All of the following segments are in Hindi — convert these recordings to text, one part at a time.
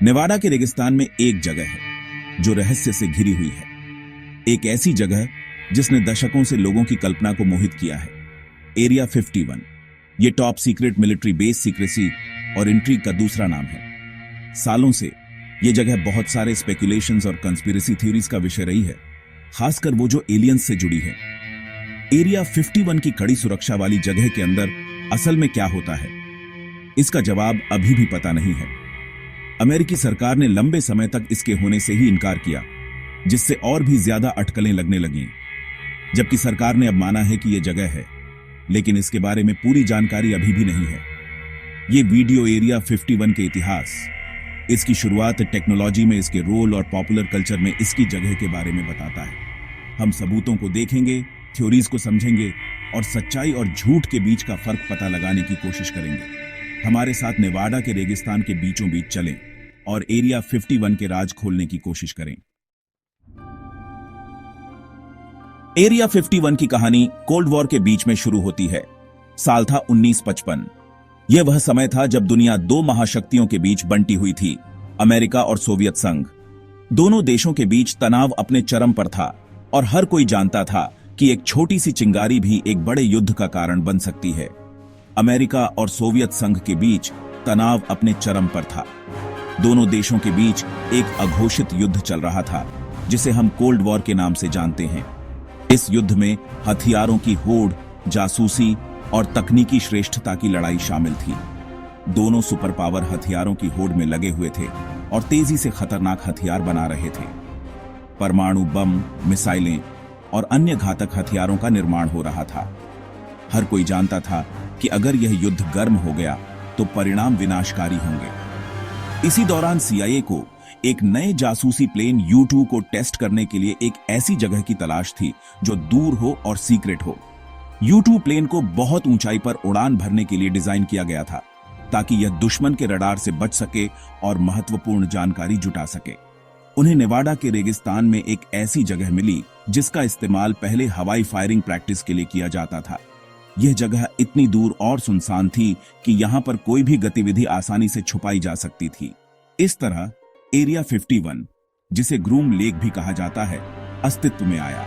नेवाडा के रेगिस्तान में एक जगह है जो रहस्य से घिरी हुई है। एक ऐसी जगह जिसने दशकों से लोगों की कल्पना को मोहित किया है। एरिया 51। ये top secret military base secrecy और इंट्रिग का दूसरा नाम है। सालों से ये जगह बहुत सारे स्पेकुलेशंस और कंस्पिरेसी थ्योरीज का विषय रही है, खासकर वो जो एलियंस से जुड़ी है। एरिया 51 की कड़ी सुरक्षा वाली जगह के अंदर असल में क्या होता है, इसका जवाब अभी भी पता नहीं है। अमेरिकी सरकार ने लंबे समय तक इसके होने से ही इनकार किया, जिससे और भी ज्यादा अटकलें लगने लगीं। जबकि सरकार ने अब माना है कि यह जगह है, लेकिन इसके बारे में पूरी जानकारी अभी भी नहीं है। यह वीडियो एरिया 51 के इतिहास, इसकी शुरुआत, टेक्नोलॉजी में इसके रोल और पॉपुलर कल्चर में इसकी जगह के बारे में बताता है। हम सबूतों को देखेंगे, थ्योरीज को समझेंगे और सच्चाई और झूठ के बीच का फर्क पता लगाने की कोशिश करेंगे। हमारे साथ नेवाडा के रेगिस्तान के बीचों बीच चलें और एरिया 51 के राज खोलने की कोशिश करें। एरिया 51 की कहानी कोल्ड वॉर के बीच में शुरू होती है। साल था 1955। यह वह समय था जब दुनिया दो महाशक्तियों के बीच बंटी हुई थी, अमेरिका और सोवियत संघ। दोनों देशों के बीच तनाव अपने चरम पर था और हर कोई जानता था कि एक छोटी सी चिंगारी भी एक बड़े युद्ध का कारण बन सकती है। अमेरिका और सोवियत संघ के बीच तनाव अपने चरम पर था। दोनों देशों के बीच एक अघोषित युद्ध चल रहा था, जिसे हम कोल्ड वॉर के नाम से जानते हैं। इस युद्ध में हथियारों की होड़, जासूसी और तकनीकी श्रेष्ठता की लड़ाई शामिल थी। दोनों सुपर पावर हथियारों की होड़ में लगे हुए थे और तेजी से खतरनाक हथियार बना रहे थे। परमाणु बम, मिसाइलें और अन्य घातक हथियारों का निर्माण हो रहा था। हर कोई जानता था कि अगर यह युद्ध गर्म हो गया तो परिणाम विनाशकारी होंगे। इसी दौरान CIA को एक नए जासूसी प्लेन U-2 को टेस्ट करने के लिए एक ऐसी जगह की तलाश थी जो दूर हो और सीक्रेट हो। U-2 प्लेन को बहुत ऊंचाई पर उड़ान भरने के लिए डिजाइन किया गया था, ताकि यह दुश्मन के रडार से बच सके और महत्वपूर्ण जानकारी जुटा सके। उन्हें नेवाडा के रेगिस्तान में एक ऐसी जगह मिली जिसका इस्तेमाल पहले हवाई फायरिंग प्रैक्टिस के लिए किया जाता था। यह जगह इतनी दूर और सुनसान थी कि यहां पर कोई भी गतिविधि आसानी से छुपाई जा सकती थी। इस तरह एरिया 51, जिसे ग्रूम लेक भी कहा जाता है, अस्तित्व में आया।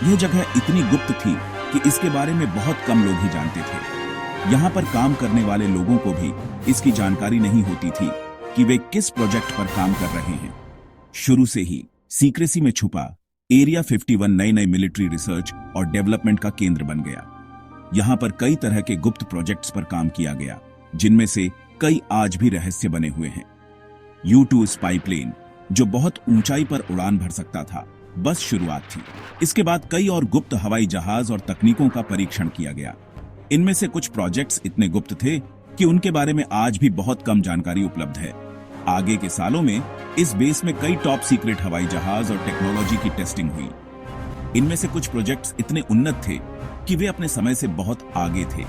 यह जगह इतनी गुप्त थी कि इसके बारे में बहुत कम लोग ही जानते थे। यहां पर काम करने वाले लोगों को भी इसकी जानकारी नहीं होती थी कि वे किस प्रोजेक्ट पर काम कर रहे हैं। शुरू से ही सीक्रेसी में छुपा एरिया 51 नई नई मिलिट्री रिसर्च और डेवलपमेंट का केंद्र बन गया। यहां पर कई तरह के गुप्त प्रोजेक्ट्स पर काम किया गया, जिनमें से कई आज भी रहस्य बने हुए हैं। U-2 स्पाई प्लेन, जो बहुत ऊंचाई पर उड़ान भर सकता था, बस शुरुआत थी। इसके बाद कई और गुप्त हवाई जहाज और तकनीकों का परीक्षण किया गया। इनमें से कुछ प्रोजेक्ट्स इतने गुप्त थे कि उनके बारे में आज भी बहुत कम जानकारी उपलब्ध है। आगे के सालों में इस बेस में कई टॉप सीक्रेट हवाई जहाज और टेक्नोलॉजी की टेस्टिंग हुई। इनमें से कुछ प्रोजेक्ट्स इतने उन्नत थे कि वे अपने समय से बहुत आगे थे।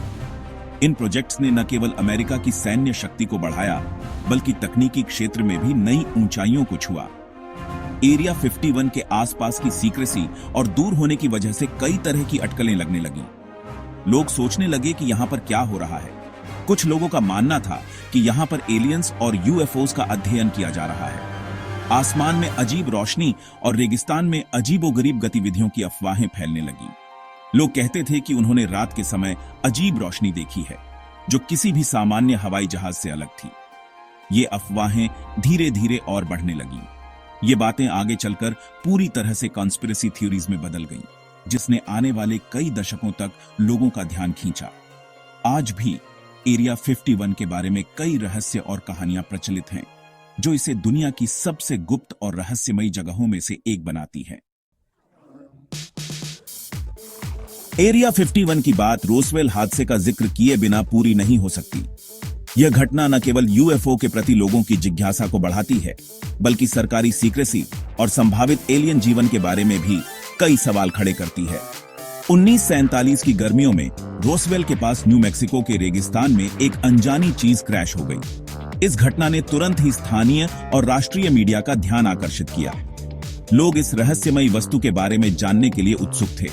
इन प्रोजेक्ट्स ने न केवल अमेरिका की सैन्य शक्ति को बढ़ाया, बल्कि तकनीकी क्षेत्र में भी नई ऊंचाइयों को छुआ। एरिया 51 के आसपास की सीक्रेसी और दूर होने की वजह से कई तरह की अटकलें लगने लगीं। लोग सोचने लगे कि यहां पर क्या हो रहा है। कुछ लोगों का मानना था कि यहां पर एलियंस और UFOs का अध्ययन किया जा रहा है। आसमान में अजीब रोशनी और रेगिस्तान में अजीबोगरीब गतिविधियों की अफवाहें फैलने लगीं। लोग कहते थे कि उन्होंने रात के समय अजीब रोशनी देखी है, जो किसी भी सामान्य हवाई जहाज से अलग थी। ये अफवाहें धीरे धीरे और बढ़ने लगीं। ये बातें आगे चलकर पूरी तरह से कॉन्स्पिरेसी थ्योरीज में बदल गईं, जिसने आने वाले कई दशकों तक लोगों का ध्यान खींचा। आज भी एरिया 51 के बारे में कई रहस्य और कहानियां प्रचलित हैं, जो इसे दुनिया की सबसे गुप्त और रहस्यमयी जगहों में से एक बनाती है। एरिया 51 की बात रोसवेल हादसे का जिक्र किए बिना पूरी नहीं हो सकती। यह घटना न केवल UFO के प्रति लोगों की जिज्ञासा को बढ़ाती है, बल्कि सरकारी सीक्रेसी और संभावित एलियन जीवन के बारे में भी कई सवाल खड़े करती है। 1947 की गर्मियों में रोसवेल के पास न्यू मैक्सिको के रेगिस्तान में एक अनजानी चीज क्रैश हो गई। इस घटना ने तुरंत ही स्थानीय और राष्ट्रीय मीडिया का ध्यान आकर्षित किया। लोग इस रहस्यमयी वस्तु के बारे में जानने के लिए उत्सुक थे।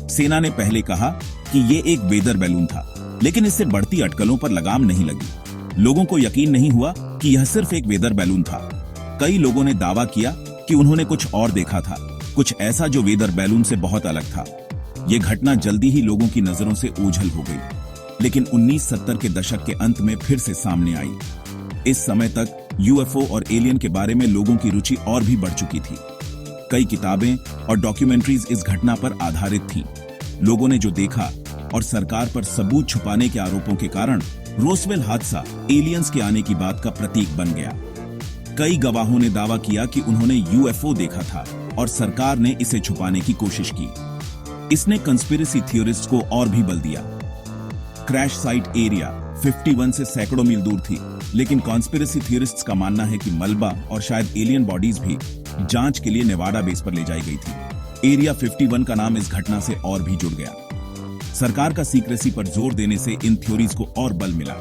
सेना ने पहले कहा कि ये एक वेदर बैलून था, लेकिन इससे बढ़ती अटकलों पर लगाम नहीं लगी। लोगों को यकीन नहीं हुआ कि यह सिर्फ एक वेदर बैलून था। कई लोगों ने दावा किया कि उन्होंने कुछ और देखा था, कुछ ऐसा जो वेदर बैलून से बहुत अलग था। यह घटना जल्दी ही लोगों की नजरों से ओझल हो गई, लेकिन 1970 के दशक के अंत में फिर से सामने आई। इस समय तक यूएफओ और एलियन के बारे में लोगों की रुचि और भी बढ़ चुकी थी। कई किताबें और डॉक्यूमेंट्रीज इस घटना पर आधारित थीं। लोगों ने जो देखा और सरकार पर सबूत छुपाने के आरोपों के कारण रोसवेल हादसा एलियंस के आने की बात का प्रतीक बन गया। कई गवाहों ने दावा किया कि उन्होंने यूएफओ देखा था और सरकार ने इसे छुपाने की कोशिश की। इसने कंस्पिरेसी थियोरिस्ट को और भी बल दिया। क्रैश साइट एरिया 51 से सैकड़ों मील दूर थी, लेकिन कॉन्स्पिरेसी थियरिस्ट्स का मानना है कि मलबा और शायद एलियन बॉडीज भी जांच के लिए नेवाडा बेस पर ले जाई गई थी। एरिया 51 का नाम इस घटना से और भी जुड़ गया। सरकार का सीक्रेसी पर जोर देने से इन थ्योरीज को और बल मिला।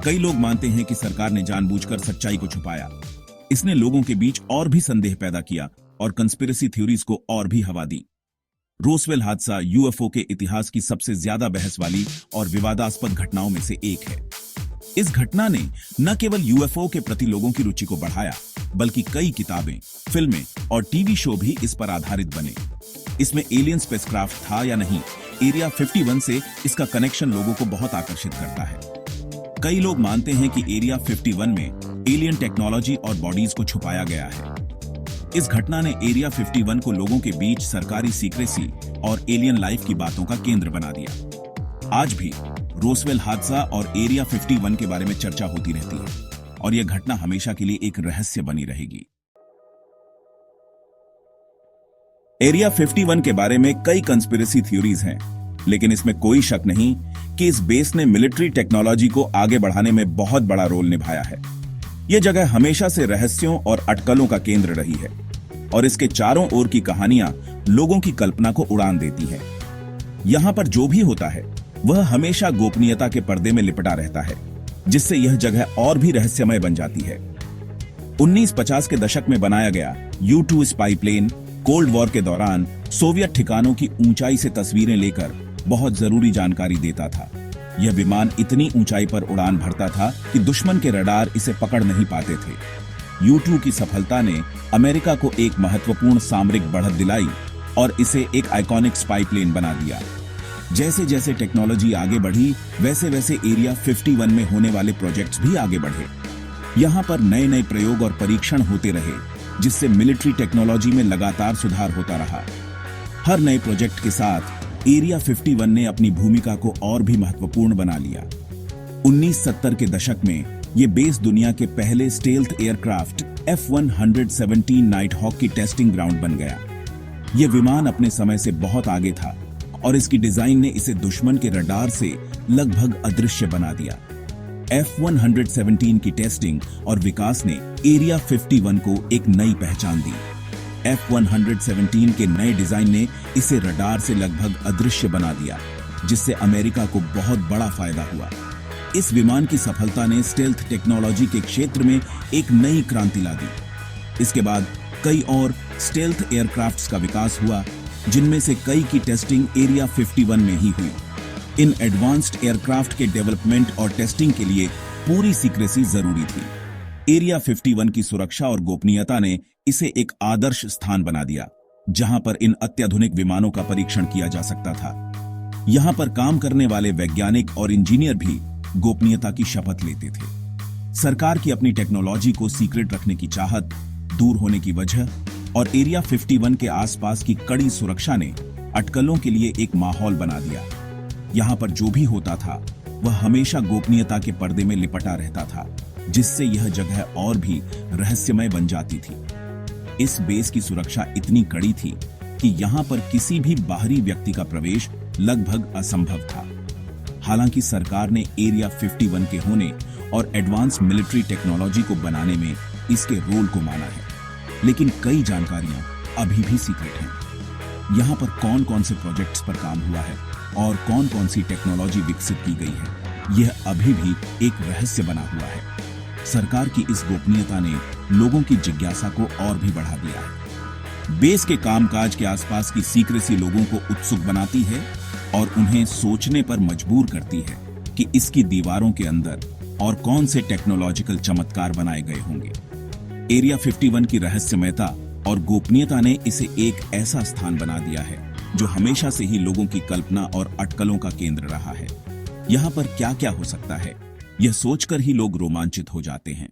कई लोग मानते हैं कि सरकार ने जानबूझकर सच्चाई को छुपाया। इसने लोगों के बीच और भी संदेह पैदा किया और कंस्पिरेसी थ्योरीज को और भी हवा दी। रोसवेल हादसा यूएफओ के इतिहास की सबसे ज्यादा बहस वाली और विवादास्पद घटनाओं में से एक है। इस घटना ने न केवल यूएफओ के प्रति लोगों की रुचि को बढ़ाया, बल्कि कई किताबें, फिल्में और टीवी शो भी इस पर आधारित बने। इसमें एलियन स्पेसक्राफ्ट था या नहीं, एरिया 51 से इसका कनेक्शन लोगों को बहुत आकर्षित करता है। कई लोग मानते हैं कि एरिया 51 में एलियन टेक्नोलॉजी और बॉडीज को छुपाया गया है। इस घटना ने एरिया 51 को लोगों के बीच सरकारी सीक्रेसी और एलियन लाइफ की बातों का केंद्र बना दिया। आज भी रोसवेल हादसा और एरिया 51 के बारे में चर्चा होती रहती है और यह घटना हमेशा के लिए एक रहस्य बनी रहेगी। एरिया 51 के बारे में कई कंस्पिरेसी थ्योरीज हैं, लेकिन इसमें कोई शक नहीं कि इस बेस ने मिलिट्री टेक्नोलॉजी को आगे बढ़ाने में बहुत बड़ा रोल निभाया है। यह जगह हमेशा से रहस्यों और अटकलों का केंद्र रही है और इसके चारों ओर की कहानियां लोगों की कल्पना को उड़ान देती हैं। यहां पर जो भी होता है वह हमेशा गोपनीयता के पर्दे में लिपटा रहता है, जिससे यह जगह और भी रहस्यमय बन जाती है। 1950 के दशक में बनाया गया U-2 spy plane cold war के दौरान सोवियत ठिकानों की ऊंचाई से तस्वीरें लेकर बहुत जरूरी जानकारी देता था। यह विमान इतनी ऊंचाई पर उड़ान भरता था कि दुश्मन के रडार इसे पकड़ नहीं पाते थे। U-2 की सफलता ने अमेरिका को एक महत्वपूर्ण सामरिक बढ़त दिलाई और इसे एक आइकॉनिक स्पाई प्लेन बना दिया। जैसे जैसे टेक्नोलॉजी आगे बढ़ी, वैसे वैसे एरिया 51 में होने वाले प्रोजेक्ट्स भी आगे बढ़े। यहां पर नए नए प्रयोग और परीक्षण होते रहे, जिससे मिलिट्री टेक्नोलॉजी में लगातार सुधार होता रहा। हर नए प्रोजेक्ट के साथ एरिया 51 ने अपनी भूमिका को और भी महत्वपूर्ण बना लिया। 1970 के दशक में ये बेस दुनिया के पहले स्टेल्थ एयरक्राफ्ट F-117 नाइटहॉक की टेस्टिंग ग्राउंड बन गया। ये विमान अपने समय से बहुत आगे था और इसकी डिजाइन ने इसे दुश्मन के रडार से लगभग अदृश्य बना दिया। F-117 की टेस्टिंग और विकास ने एरिया 51 को एक नई पहचान दी। F-117 के नए डिजाइन ने इसे रडार से लगभग अदृश्य बना दिया, जिससे अमेरिका को बहुत बड़ा फायदा हुआ। इस विमान की सफलता ने स्टेल्थ टेक्नोलॉजी के क्षेत्र में एक नई क्रांति ला दी। इसके बाद कई और स्टेल्थ एयरक्राफ्ट्स का विकास हुआ, जिनमें से कई की टेस्टिंग एरिया 51 में ही हुई। इन एडवांस्ड एयरक्राफ्ट के डेवलपमेंट और टेस्टिंग के लिए पूरी सीक्रेसी जरूरी थी। एरिया 51 की सुरक्षा और गोपनीयता ने इसे एक आदर्श स्थान बना दिया, जहां पर इन अत्याधुनिक विमानों का परीक्षण किया जा सकता था। यहां पर काम करने वाले वैज्ञानिक और इंजीनियर भी गोपनीयता की शपथ लेते थे। सरकार की अपनी टेक्नोलॉजी को सीक्रेट रखने की चाहत, दूर होने की वजह और एरिया 51 के आसपास की कड़ी सुरक्षा ने अटकलों के लिए एक माहौल बना दिया। यहां पर जो भी होता था वह हमेशा गोपनीयता के पर्दे में लिपटा रहता था, जिससे यह जगह और भी रहस्यमय बन जाती थी। इस बेस की सुरक्षा इतनी कड़ी थी कि यहां पर किसी भी बाहरी व्यक्ति का प्रवेश लगभग असंभव था। हालांकि सरकार ने एरिया 51 के होने और एडवांस मिलिट्री टेक्नोलॉजी को बनाने में इसके रोल को माना है, लेकिन कई जानकारियां अभी भी सीक्रेट हैं। यहां पर कौन कौन से प्रोजेक्ट्स पर काम हुआ है और कौन कौन सी टेक्नोलॉजी विकसित की गई है, यह अभी भी एक रहस्य बना हुआ है। सरकार की इस गोपनीयता ने लोगों की जिज्ञासा को और भी बढ़ा दिया है। बेस के कामकाज के आसपास की सीक्रेसी लोगों को उत्सुक बनाती है और उन्हें सोचने पर मजबूर करती है कि इसकी दीवारों के अंदर और कौन से टेक्नोलॉजिकल चमत्कार बनाए गए होंगे। एरिया 51 की रहस्यमयता और गोपनीयता ने इसे एक ऐसा स्थान बना दिया है जो हमेशा से ही लोगों की कल्पना और अटकलों का केंद्र रहा है। यहाँ पर क्या क्या हो सकता है, यह सोचकर ही लोग रोमांचित हो जाते हैं।